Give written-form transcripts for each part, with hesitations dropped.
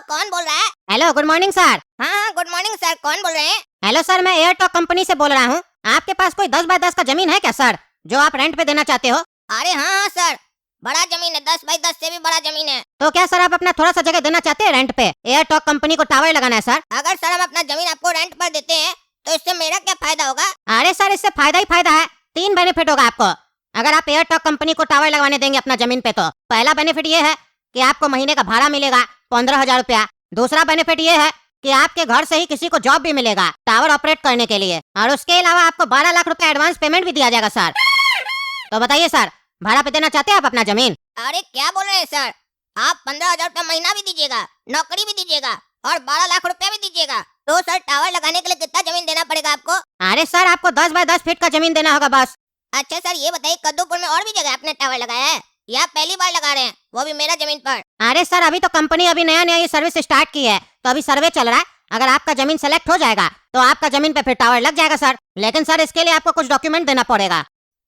कौन बोल रहा है? Hello, good morning sir. हाँ, गुड मॉर्निंग सर, कौन बोल रहे हैं? हेलो सर, मैं एयरटॉक कंपनी से बोल रहा हूँ। आपके पास कोई 10 बाय 10 का जमीन है क्या सर, जो आप रेंट पे देना चाहते हो? अरे हाँ सर, बड़ा जमीन है, 10 बाई 10 से भी बड़ा जमीन है। तो क्या सर आप अपना थोड़ा सा जगह देना चाहते हैं रेंट पे? एयरटॉक कंपनी को टावर लगाना है सर। अगर सर हम अपना जमीन आपको रेंट पर देते हैं तो इससे मेरा क्या फायदा होगा? अरे सर, इससे फायदा ही फायदा है। 3 बेनिफिट होगा आपको अगर आप एयरटॉक कंपनी को टावर लगवाने देंगे अपना जमीन पे। तो पहला बेनिफिट ये है कि आपको महीने का भाड़ा मिलेगा 15,000 रुपया। दूसरा बेनिफिट ये है कि आपके घर से ही किसी को जॉब भी मिलेगा टावर ऑपरेट करने के लिए, और उसके अलावा आपको 12 लाख रुपया एडवांस पेमेंट भी दिया जाएगा सर। तो बताइए सर, भाड़ा पे देना चाहते हैं आप अपना जमीन? अरे क्या बोल रहे हैं सर, आप 15,000 रुपया महीना भी दीजिएगा, नौकरी भी दीजिएगा और 12 लाख रुपया भी दीजिएगा। तो सर टावर लगाने के लिए कितना जमीन देना पड़ेगा आपको? अरे सर, आपको 10 बाय 10 फीट का जमीन देना होगा बस। अच्छा सर, ये बताइए कद्दूपुर में और भी जगह आपने टावर लगाया है या पहली बार लगा रहे हैं, वो भी मेरा जमीन पर? अरे सर, अभी तो कंपनी अभी नया नया ये सर्विस स्टार्ट की है, तो अभी सर्वे चल रहा है। अगर आपका जमीन सेलेक्ट हो जाएगा तो आपका जमीन पे फिर टावर लग जाएगा सर। लेकिन सर इसके लिए आपको कुछ डॉक्यूमेंट देना पड़ेगा।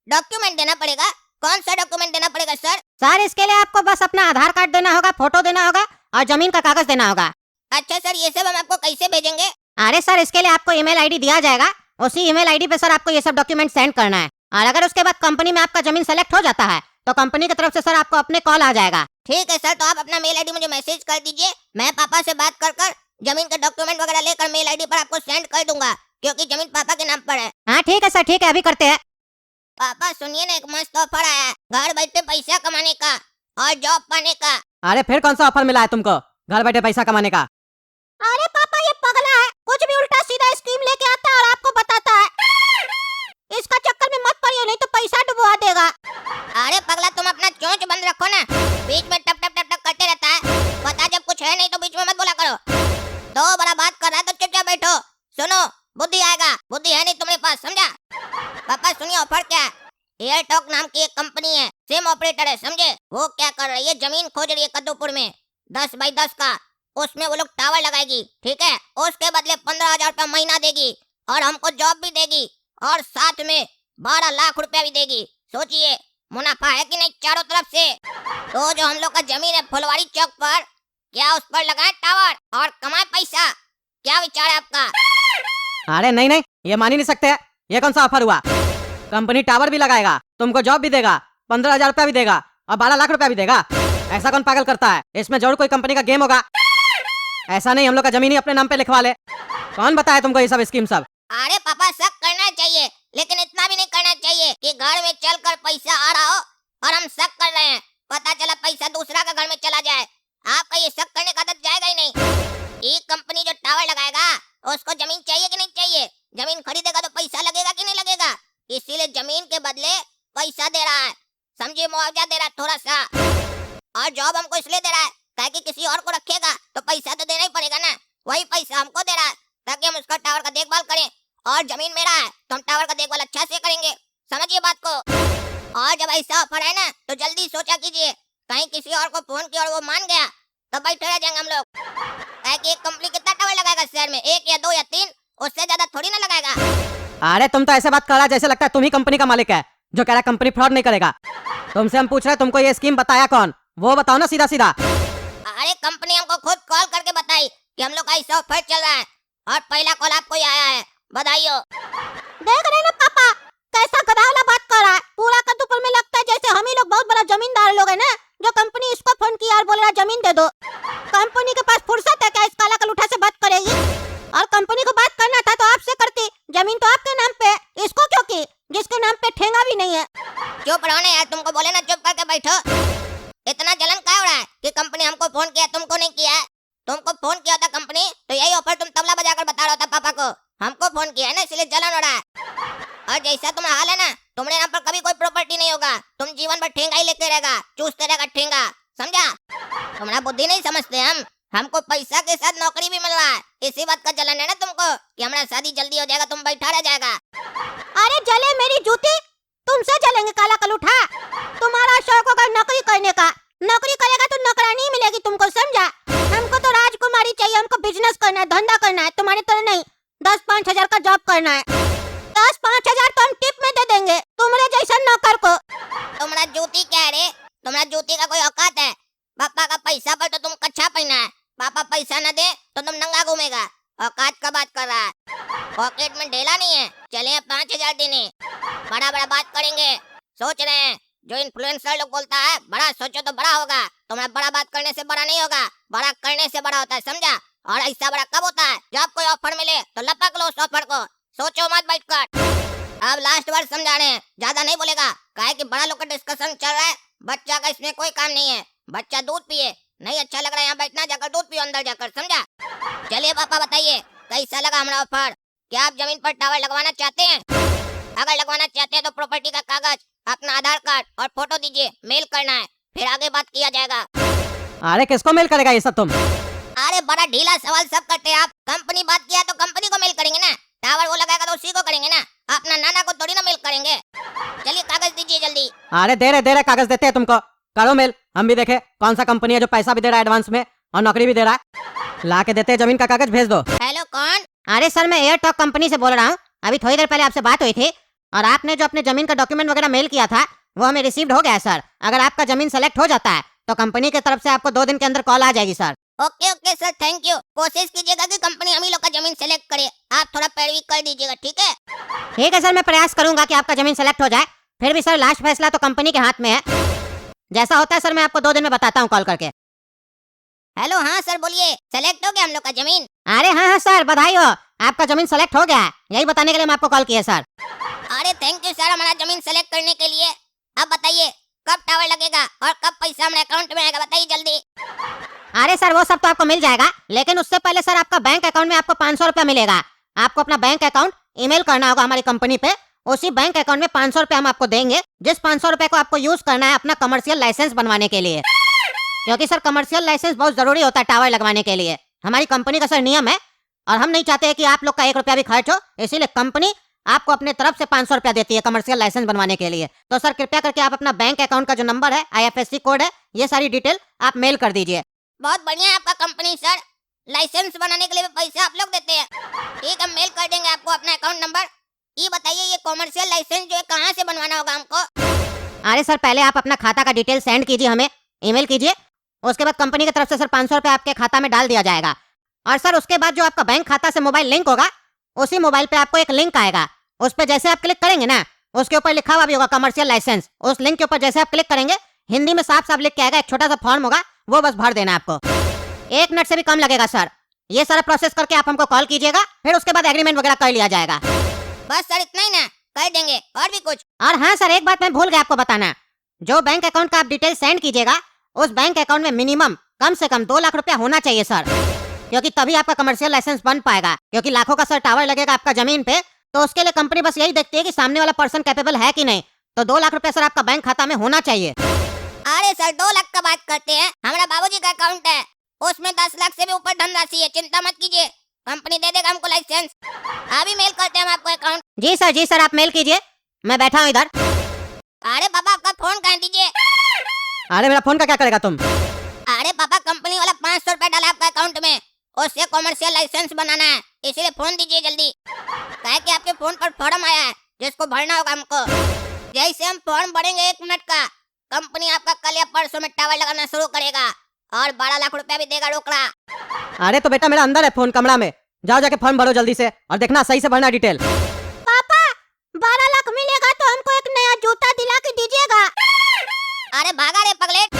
डॉक्यूमेंट देना पड़ेगा? कौन सा डॉक्यूमेंट देना पड़ेगा सर? सर इसके लिए आपको बस अपना आधार कार्ड देना होगा, फोटो देना होगा और जमीन का कागज देना होगा। अच्छा सर, ये सब हम आपको कैसे भेजेंगे? अरे सर, इसके लिए आपको ईमेल आईडी दिया जाएगा, उसी ईमेल आईडी पे सर आपको ये सब डॉक्यूमेंट सेंड करना है। और अगर उसके बाद कंपनी में आपका जमीन सेलेक्ट हो जाता है तो कंपनी की तरफ से सर आपको अपने कॉल आ जाएगा। ठीक है सर, तो आप अपना मेल आईडी मुझे मैसेज कर दीजिए, मैं पापा से बात कर कर जमीन के डॉक्यूमेंट वगैरह लेकर मेल आईडी पर आपको सेंड कर दूंगा, क्योंकि जमीन पापा के नाम पर है। हाँ ठीक है सर, ठीक है, अभी करते हैं। पापा सुनिए ना, एक मस्त ऑफर आया है घर बैठे पैसा कमाने का और जॉब पाने का। अरे फिर कौन सा ऑफर मिला है तुमको घर बैठे पैसा कमाने का? अरे पापा, ये पगला है, कुछ भी उल्टा सीधा स्कीम लेके आता है और आपको बताता है। इसका चक्कर में मत पड़िए, नहीं तो पैसा डुबवा देगा। अरे पगला, तुम अपना चोंच बंद रखो ना, बीच में टप टप टप टप करते रहता है। पता जब कुछ है नहीं तो बीच में मत बोला करो। दो बड़ा बात कर रहा है तो चुपचाप बैठो, सुनो, बुद्धि आएगा। बुद्धि है नहीं तुम्हारे पास, समझा? पापा सुनिए, ऑफर क्या है। एयरटॉक नाम की एक कंपनी है, सिम ऑपरेटर है, समझे? वो क्या कर रही है, जमीन खोज रही है कद्दूपुर में 10 बाई 10 का। उसमें वो लोग टावर लगाएगी, ठीक है? उसके बदले 15,000 रुपया महीना देगी और हमको जॉब भी देगी और साथ में 12 लाख रुपया भी देगी। सोचिए मुनाफा है कि नहीं चारों तरफ से। तो जो हम लोग का जमीन है फुलवारी चौक पर, क्या उस पर लगाए टावर और कमाए पैसा? क्या विचार है आपका? अरे नहीं नहीं, ये मान ही नहीं सकते। ये कौन सा ऑफर हुआ? कंपनी टावर भी लगाएगा, तुमको जॉब भी देगा, 15,000 रुपया भी देगा और 12 लाख रुपया भी देगा। ऐसा कौन पागल करता है? इसमें जरूर कोई कंपनी का गेम होगा। ऐसा नहीं हम लोग का जमीन ही अपने नाम पे लिखवा ले। कौन बताया तुमको ये सब स्कीम सब? अरे पापा, शक करना चाहिए, लेकिन इतना भी नहीं करना चाहिए कि घर में चलकर पैसा आ रहा हो और हम शक कर रहे हैं, पता चला पैसा दूसरा का घर में चला जाए। आपका ये शक करने का आदत जाएगा ही नहीं। एक कंपनी जो टावर लगाएगा उसको जमीन चाहिए कि नहीं चाहिए? जमीन खरीदेगा तो पैसा लगेगा कि नहीं लगेगा? इसीलिए जमीन के बदले पैसा दे रहा है, समझिए, मुआवजा दे रहा है थोड़ा सा। और जॉब हमको इसलिए दे रहा है ताकि किसी और को रखेगा तो पैसा तो देना ही पड़ेगा ना। वही पैसा हमको दे रहा है ताकि हम उसका टावर का देखभाल करें, और जमीन मेरा है तो हम टावर का देखभाल अच्छा से करेंगे, समझिए बात को। और जब ऐसा ऑफर है ना तो जल्दी सोचा कीजिए, कहीं किसी और को फोन किया और वो मान गया तो बैठे रह जाएंगे हम लोग। ताकि एक कंपनी कितना टावर लगाएगा शहर में? 1 या 2 या 3, उससे ज्यादा थोड़ी ना लगाएगा। अरे तुम तो ऐसे बात कर रहा है जैसे लगता है तुम ही कंपनी का मालिक है, जो कह रहा है कंपनी फ्रॉड नहीं करेगा। तुमसे हम पूछ रहे हैं तुमको ये स्कीम बताया कौन, वो बताओ ना सीधा सीधा। अरे कंपनी हमको खुद कॉल करके बताई कि हम लोग का ऐसा ऑफर चल रहा है और पहला कॉल आपको ही आया है, बधाइयो। देख रहे ना पापा, कैसा गधावला बात कर रहा है। पूरा कद्दूपुर में लगता है जैसे हम ही लोग बहुत बड़ा जमींदार लोग है ना, जो कंपनी इसको फोन किया और बोल रहा जमीन दे दो। कंपनी के पास फुर्सत है क्या इस काला कलूठा से बात करेगी? और कंपनी को बात करना था तो आपसे करती, जमीन तो आपके नाम पे, इसको क्यों की, जिसके नाम पे ठेंगा भी नहीं है। चुप रहो ना यार, तुमको बोले ना चुप करके बैठो। इतना जलन क्या हो रहा है कि कंपनी हमको फोन किया, तुमको नहीं किया है? तुमको फोन किया था कंपनी तो यही ऑफर तुम तबला बजाकर बता रहा था पापा को। हमको फोन किया है ना, इसलिए जलन हो रहा है। और जैसा तुम्हारा हाल है ना, तुम्हारे नाम पर कभी कोई प्रॉपर्टी नहीं होगा, तुम जीवन भर ठेंगा ही लेते रहेगा, चूसते रहेगा ठेंगा, समझा? तुम्हारा बुद्धि नहीं समझते हम। हमको पैसा के साथ नौकरी भी मिल रहा है, इसी बात का जलन है ना तुमको कि हमारा शादी जल्दी हो जाएगा, तुम बैठा रह जाएगा। अरे जले मेरी जूती, तुमसे जलेंगे काला कलूठा। तुम्हारा शौक होगा नौकरी करने का, नौकरी करेगा तो नौकरानी मिलेगी तुमको, समझा? हमको तो राजकुमारी चाहिए, हमको बिजनेस करना है, धंधा करना है, तुम्हारी तरह नहीं 10-5 हजार का जॉब करना है। 10-5 हजार तो हम टिप में दे देंगे तुम्हारे जैसा नौकर को। तुम्हारा जूती क्या है रे? तुम्हारा जूती का कोई औकात है? पापा का पैसा पर तो तुम कच्छा पहना है, पापा पैसा न दे तो तुम नंगा घूमेगा। औकात का बात कर रहा है, पॉकेट में ढेला नहीं है। चले 5,000 देने, बड़ा बड़ा बात करेंगे। सोच रहे हैं जो इन्फ्लुएंसर लोग बोलता है बड़ा सोचो तो बड़ा होगा। तुम्हारा बड़ा बात करने से बड़ा नहीं होगा, बड़ा करने से बड़ा होता है, समझा? और ऐसा बड़ा कब होता है? जब कोई ऑफर मिले तो लपक लो उस ऑफर को, सोचो मत बैठकर। अब लास्ट बार समझा रहे हैं, ज्यादा नहीं बोलेगा, काहे कि बड़ा लोग का डिस्कशन चल रहा है। बच्चा का इसमें कोई काम नहीं है। बच्चा दूध पिए, नहीं अच्छा लग रहा है यहाँ बैठना, जाकर दूध पियो अंदर जाकर, समझा? चलिए पापा बताइए कैसा लगा हमारा ऑफर? क्या आप जमीन पर टावर लगवाना चाहते हैं? अगर लगवाना चाहते हैं तो प्रॉपर्टी का कागज, अपना आधार कार्ड और फोटो दीजिए, मेल करना है, फिर आगे बात किया जाएगा। अरे किसको मेल करेगा ये सब तुम? अरे बड़ा ढीला सवाल सब करते हैं आप। कंपनी बात किया तो कंपनी को मेल करेंगे ना, टावर वो लगाएगा तो उसी को करेंगे ना, अपना नाना को थोड़ी ना मेल करेंगे। चलिए कागज दीजिए जल्दी। अरे दे रहे कागज देते हैं तुमको, करो मेल, हम भी देखे कौन सा कंपनी है जो पैसा भी दे रहा है एडवांस में और नौकरी भी दे रहा है। ला के देते हैं, जमीन का कागज भेज दो। हेलो कौन? अरे सर, मैं एयरटॉक कंपनी से बोल रहा हूँ। अभी थोड़ी देर पहले आपसे बात हुई थी और आपने जो अपने जमीन का डॉक्यूमेंट वगैरह मेल किया था वो हमें रिसीव्ड हो गया है सर। अगर आपका जमीन सेलेक्ट हो जाता है तो कंपनी की तरफ से आपको 2 दिन के अंदर कॉल आ जाएगी sir. Okay okay sir, thank you. कोशिश कीजिएगा कि कंपनी हम ही लोग का जमीन सेलेक्ट करे, आप थोड़ा पैरवी कर दीजिएगा, ठीक है? ठीक है सर, मैं प्रयास करूंगा कि आपका जमीन सेलेक्ट हो जाए। फिर भी सर लास्ट फैसला तो कंपनी के हाथ में है। जैसा होता है सर मैं आपको 2 दिन में बताता हूँ कॉल करके। हेलो हाँ सर बोलिए, सेलेक्ट हो गया हम लोग का जमीन? अरे हाँ सर, बधाई हो, आपका जमीन सेलेक्ट हो गया है। यही बताने के लिए मैं आपको कॉल किया सर। अरे थैंक यू सर हमारा जमीन सेलेक्ट करने के लिए। अब बताइए कब टावर लगेगा और कब पैसा हमारे अकाउंट में आएगा, बताइए जल्दी। अरे सर वो सब तो आपको मिल जाएगा, लेकिन उससे पहले सर आपका बैंक अकाउंट में आपको 500 रुपया मिलेगा। आपको अपना बैंक अकाउंट ईमेल करना होगा हमारी कंपनी पे। उसी बैंक अकाउंट में 500 रुपया हम आपको देंगे, जिस 500 रुपए को आपको यूज करना है अपना कमर्शियल लाइसेंस बनवाने के लिए। क्योंकि सर कमर्शियल लाइसेंस बहुत जरूरी होता है टावर लगवाने के लिए। हमारी कंपनी का सर नियम है और हम नहीं चाहते कि आप लोग का 1 रुपया भी खर्च हो, इसीलिए कंपनी आपको अपने तरफ से 500 रुपया देती है कमर्शियल लाइसेंस बनवाने के लिए। तो सर कृपया करके आप अपना बैंक अकाउंट का जो नंबर है, IFSC कोड है, ये सारी डिटेल आप मेल कर दीजिए। बहुत बढ़िया है आपका कंपनी सर, लाइसेंस बनाने के लिए भी पैसे आप लोग देते हैं। ठीक है, मेल कर देंगे आपको अपना अकाउंट नंबर। ये बताइए ये कमर्शियल लाइसेंस जो है कहाँ से बनवाना होगा हमको? अरे सर पहले आप अपना खाता का डिटेल सेंड कीजिए, हमें ईमेल कीजिए। उसके बाद कंपनी की तरफ से सर 500 रुपये आपके खाता में डाल दिया जाएगा। और सर उसके बाद जो आपका बैंक खाता से मोबाइल लिंक होगा, उसी मोबाइल पे आपको एक लिंक आएगा। उस पर जैसे आप क्लिक करेंगे ना, उसके ऊपर लिखा हुआ भी होगा कमर्शियल लाइसेंस। उस लिंक के ऊपर जैसे आप क्लिक करेंगे, हिंदी में साफ साफ लिख के आएगा, एक छोटा सा फॉर्म होगा, वो बस भर देना आपको। 1 मिनट से भी कम लगेगा सर। ये सारा प्रोसेस करके आप हमको कॉल कीजिएगा, फिर उसके बाद एग्रीमेंट वगैरह कर लिया जाएगा। बस सर इतना ही ना, कर देंगे? और भी कुछ? और हाँ सर, एक बात मैं भूल गया आपको बताना। जो बैंक अकाउंट का आप डिटेल सेंड कीजिएगा, उस बैंक अकाउंट में मिनिमम कम से कम 2 लाख रुपया होना चाहिए सर, क्योंकि तभी आपका कमर्शियल लाइसेंस बन पाएगा। क्योंकि लाखों का सर टावर लगेगा आपका जमीन पे, तो उसके लिए कंपनी बस यही देखती है कि सामने वाला पर्सन कैपेबल है कि नहीं। तो 2 लाख रुपया सर आपका बैंक खाता में होना चाहिए। अरे सर 2 लाख का बात करते हैं, हमारा बाबूजी का अकाउंट है, उसमें 10 लाख से भी ऊपर धनराशि है। चिंता मत कीजिए, कंपनी दे देगा हमको लाइसेंस। अभी मेल करते हैं हम आपको अकाउंट। जी सर आप मेल कीजिए, मैं बैठा हूँ इधर। अरे पापा आपका फोन कहाँ दीजिए? अरे मेरा फोन का क्या करेगा तुम? अरे पापा कंपनी वाला 500 रुपया डाला आपका अकाउंट में, उससे कमर्शियल लाइसेंस बनाना है, इसीलिए फोन दीजिए जल्दी। कहे कि आपके फोन पर फॉर्म आया है जिसको भरना होगा हमको। जैसे हम फॉर्म भरेंगे 1 मिनट का, कंपनी आपका कल या परसों में टावर लगाना शुरू करेगा और 12 लाख रुपया भी देगा रोकड़ा। अरे तो बेटा मेरा अंदर है फोन कमरा में, जाओ जाके फॉर्म भरो जल्दी से और देखना सही से भरना डिटेल। पापा 12 लाख मिलेगा तो हमको एक नया जूता दिला के दीजिएगा। अरे भागा रे पगलेट,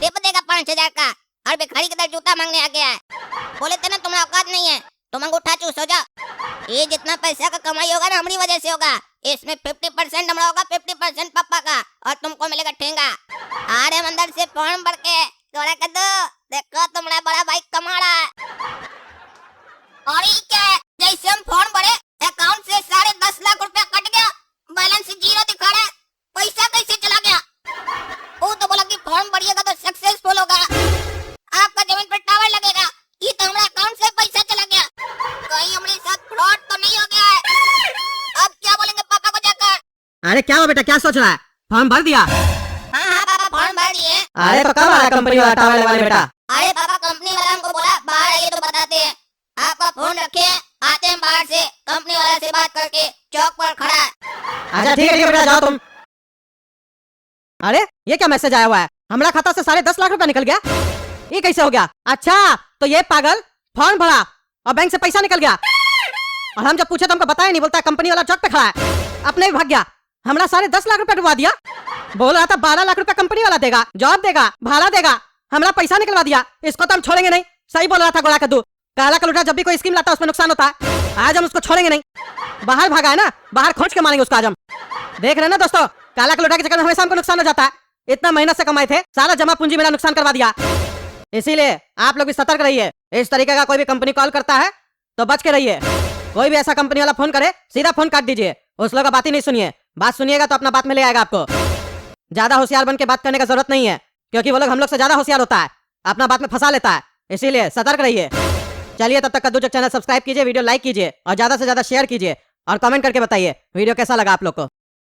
टिप देगा 5,000 का और भिखारी की तरह जूता मांगने आ गया है। बोले थे ना तुम्हारा औकात नहीं है, तुम अंगूठा चूस हो जाओ। ये जितना पैसा का कमाई होगा ना हमारी वजह से होगा, इसमें 50% हमारा होगा, 50% पापा का, और तुमको मिलेगा ठेंगा। अरे अंदर से फॉर्म भर के कोड़ा कर दो, देखो तुम्हारा बड़ा भाई कमा रहा है। और ये क्या है, जैसे हम फॉर्म भरे अकाउंट से 10.5 लाख रुपया कट गया, बैलेंस 0 दिखा रहा है, पैसा कैसे चला गया? वो तो बोला कि फॉर्म भरिएगा तो सक्सेसफुल होगा, आपका जमीन पर टावर लगेगा। ये तो हमारे अकाउंट से पैसा चला गया, कहीं हमारे साथ फ्रॉड तो नहीं हो गया है? अब क्या बोलेंगे पापा को जाकर? अरे क्या हुआ बेटा, क्या सोच रहा है? फॉर्म भर दिया? हाँ पापा फॉर्म भर दिए। अरे तो कब आ रहा कंपनी वाला टावर लगवाने बेटा? अरे पापा कंपनी वाला हमको बोला बाहर आइए तो बताते हैं। आपका फोन रखे, आते हैं बाहर से, कंपनी वाला से बात करके चौक पर खड़ा है। अच्छा ठीक है बेटा, जाओ तुम। अरे ये क्या मैसेज आया हुआ है? हमारा खाता से 10.5 लाख रुपया निकल गया। ये कैसे हो गया? अच्छा तो ये पागल फॉर्म भरा और बैंक से पैसा निकल गया, और हम जब पूछे तो हमको बताया नहीं, बोलता है कंपनी वाला चौक पे खड़ा है, अपने भी भाग गया। हमरा सारे 10 लाख रुपए डुबा दिया, बोल रहा था 12 लाख रुपए कंपनी वाला देगा, जॉब देगा, भाड़ा देगा, हमरा पैसा निकलवा दिया। इसको तो हम छोड़ेंगे नहीं। सही बोल रहा था गोड़ा कद्दू, काला कलूटा जब भी कोई स्कीम लाता है उसमें नुकसान होता है। आज हम उसको छोड़ेंगे नहीं, बाहर भागा है ना, बाहर खोज के मारेंगे उसको आज हम। देख रहे हैं ना दोस्तों, काला कलूटा के चक्कर में हमेशा हमको नुकसान हो जाता है। इतना मेहनत से कमाए थे, सारा जमा पूंजी मेरा नुकसान करवा दिया। इसीलिए आप लोग भी सतर्क रहिए। इस तरीके का कोई भी कंपनी कॉल करता है तो बच के रहिए। कोई भी ऐसा कंपनी वाला फोन करे सीधा फोन काट दीजिए, उस लोग का बात ही नहीं सुनिए। बात सुनिएगा तो अपना बात में ले आएगा आपको। ज्यादा होशियार बन के बात करने का जरूरत नहीं है, क्योंकि वो लोग हम लोग से ज्यादा होशियार होता है, अपना बात में फंसा लेता है। इसीलिए सतर्क रहिए। चलिए तब तक कद्दू चक चैनल सब्सक्राइब कीजिए, वीडियो लाइक कीजिए और ज्यादा से ज्यादा शेयर कीजिए और कमेंट करके बताइए वीडियो कैसा लगा आप लोग को।